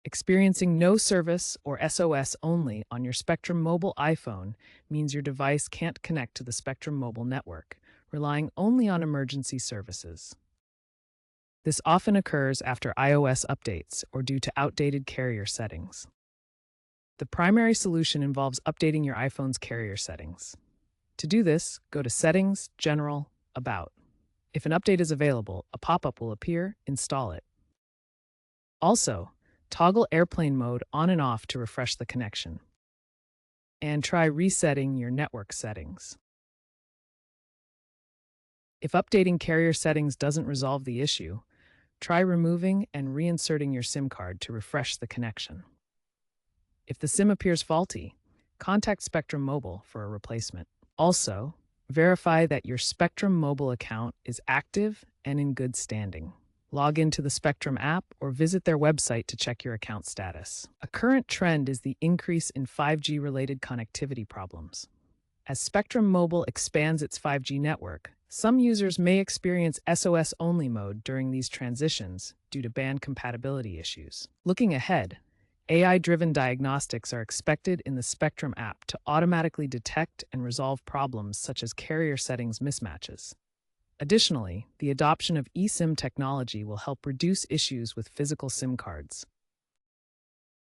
Experiencing no service or SOS only on your Spectrum Mobile iPhone means your device can't connect to the Spectrum Mobile network, relying only on emergency services. This often occurs after iOS updates or due to outdated carrier settings. The primary solution involves updating your iPhone's carrier settings. To do this, go to Settings, General, About. If an update is available, a pop-up will appear. Install it. Also, toggle airplane mode on and off to refresh the connection. And try resetting your network settings. If updating carrier settings doesn't resolve the issue, try removing and reinserting your SIM card to refresh the connection. If the SIM appears faulty, contact Spectrum Mobile for a replacement. Also, verify that your Spectrum Mobile account is active and in good standing. Log into the Spectrum app or visit their website to check your account status. A current trend is the increase in 5G-related connectivity problems. As Spectrum Mobile expands its 5G network, some users may experience SOS-only mode during these transitions due to band compatibility issues. Looking ahead, AI-driven diagnostics are expected in the Spectrum app to automatically detect and resolve problems such as carrier settings mismatches. Additionally, the adoption of eSIM technology will help reduce issues with physical SIM cards.